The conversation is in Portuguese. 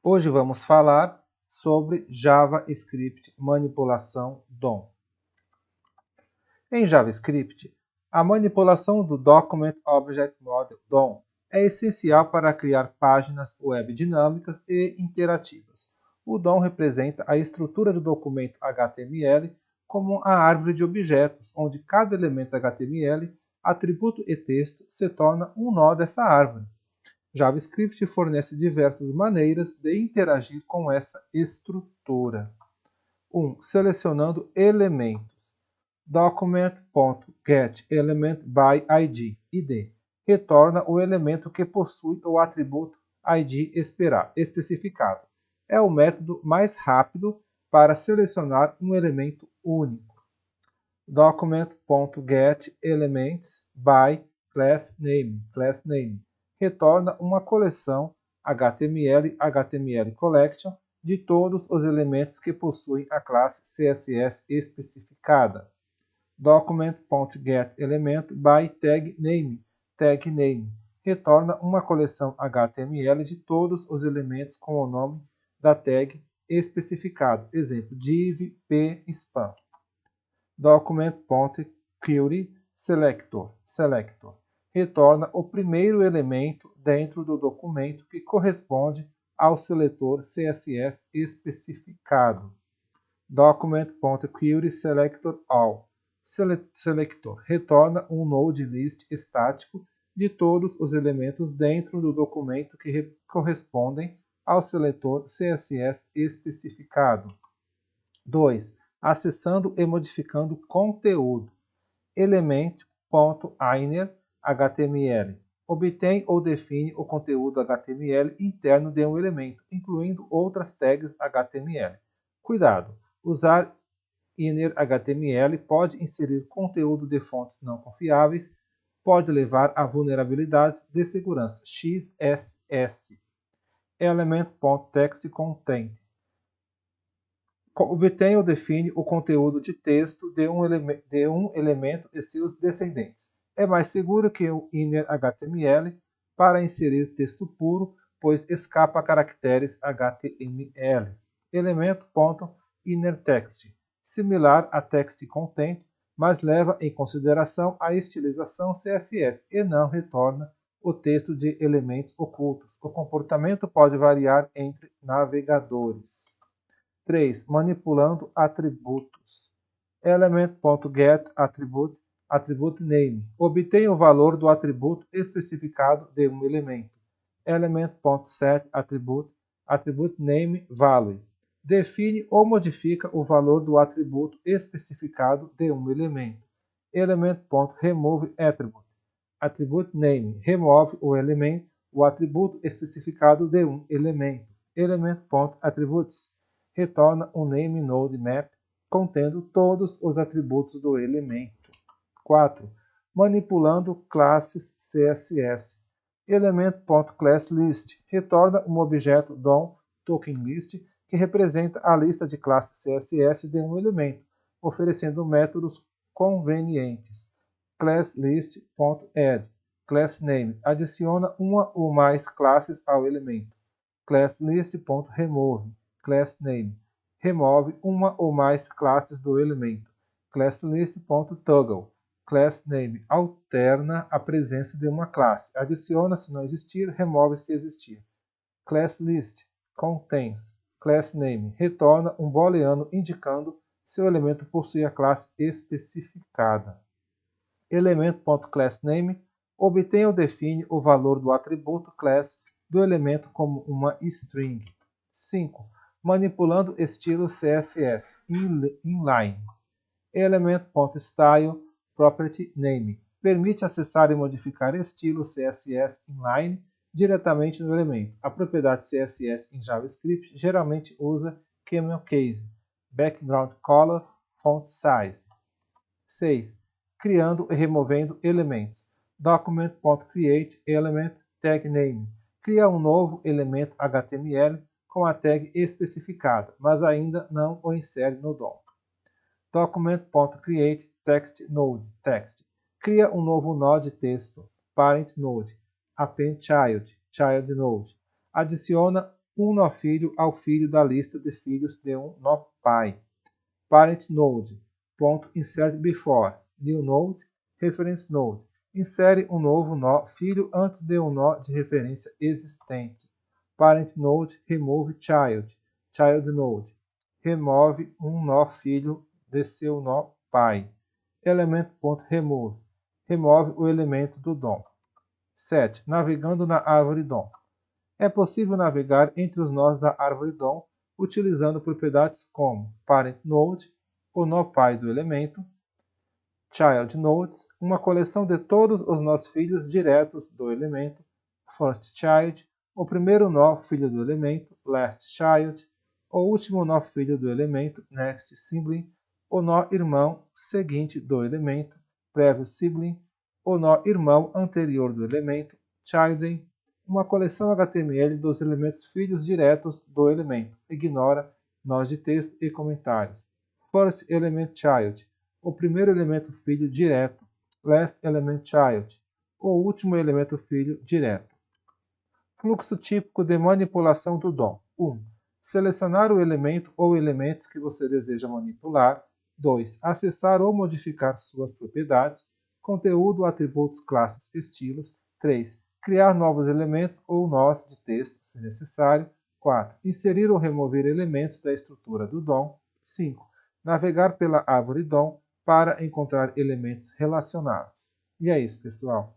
Hoje vamos falar sobre JavaScript manipulação DOM. Em JavaScript, a manipulação do Document Object Model DOM é essencial para criar páginas web dinâmicas e interativas. O DOM representa a estrutura do documento HTML como a árvore de objetos, onde cada elemento HTML, atributo e texto se torna um nó dessa árvore. JavaScript fornece diversas maneiras de interagir com essa estrutura. 1. Selecionando elementos. Document.getElementById ID retorna o elemento que possui o atributo ID especificado. É o método mais rápido para selecionar um elemento único. Document.getElementsByClassName retorna uma coleção HTML Collection de todos os elementos que possuem a classe CSS especificada. Document.getElementByTagName retorna uma coleção HTML de todos os elementos com o nome da tag especificado. Exemplo, div, p, spam. Document.querySelector retorna o primeiro elemento dentro do documento que corresponde ao seletor CSS especificado. Document.querySelectorAll Selector retorna um node list estático de todos os elementos dentro do documento que correspondem ao seletor CSS especificado. 2. Acessando e modificando conteúdo. Element.inner.html obtém ou define o conteúdo HTML interno de um elemento, incluindo outras tags HTML. Cuidado! Usar inner HTML pode inserir conteúdo de fontes não confiáveis, pode levar a vulnerabilidades de segurança XSS. Element.textContent obtém ou define o conteúdo de texto de um elemento e seus descendentes. É mais seguro que o inner HTML para inserir texto puro, pois escapa a caracteres HTML. Elemento.innerText similar a TextContent, mas leva em consideração a estilização CSS e não retorna o texto de elementos ocultos. O comportamento pode variar entre navegadores. 3. Manipulando atributos. Element.getAttribute obtém o valor do atributo especificado de um elemento. Element.setAttribute define ou modifica o valor do atributo especificado de um elemento. Element.removeAttribute remove o atributo especificado de um elemento. Element.attributes retorna um name node map contendo todos os atributos do elemento. 4. Manipulando classes CSS. Element.classList retorna um objeto DOM tokenList que representa a lista de classes CSS de um elemento, oferecendo métodos convenientes. ClassList.add ClassName adiciona uma ou mais classes ao elemento. ClassList.remove ClassName remove uma ou mais classes do elemento. ClassList.toggle ClassName alterna a presença de uma classe, adiciona se não existir, remove se existir. ClassList contains ClassName retorna um booleano indicando se o elemento possui a classe especificada. Element.className obtém ou define o valor do atributo class do elemento como uma string. 5. Manipulando estilo CSS inline. Element.stylePropertyName permite acessar e modificar estilo CSS inline diretamente no elemento. A propriedade CSS em JavaScript geralmente usa camel case, background color, font size. 6. Criando e removendo elementos. Document.createElementTagName cria um novo elemento HTML com a tag especificada, mas ainda não o insere no DOM. Document.createTextNode cria um novo nó de texto, parent node, append child, child node. Adiciona um nó filho ao filho da lista de filhos de um nó pai. Parent node. Ponto insert before. New node. Reference node. Insere um novo nó filho antes de um nó de referência existente. Parent node remove child. Child node. Remove um nó filho de seu nó pai. Elemento.remove. Remove o elemento do DOM. 7. Navegando na árvore DOM. É possível navegar entre os nós da árvore DOM utilizando propriedades como parent node, o nó pai do elemento, child nodes, uma coleção de todos os nós filhos diretos do elemento, first child, o primeiro nó filho do elemento, last child, o último nó filho do elemento, next sibling, o nó irmão seguinte do elemento, previous sibling, o nó irmão anterior do elemento, children, uma coleção HTML dos elementos filhos diretos do elemento. Ignora nós de texto e comentários. First element child, o primeiro elemento filho direto. Last element child, o último elemento filho direto. Fluxo típico de manipulação do DOM. 1. Selecionar o elemento ou elementos que você deseja manipular. 2. Acessar ou modificar suas propriedades, conteúdo, atributos, classes, estilos. 3. Criar novos elementos ou nós de texto, se necessário. 4. Inserir ou remover elementos da estrutura do DOM. 5. Navegar pela árvore DOM para encontrar elementos relacionados. E é isso, pessoal.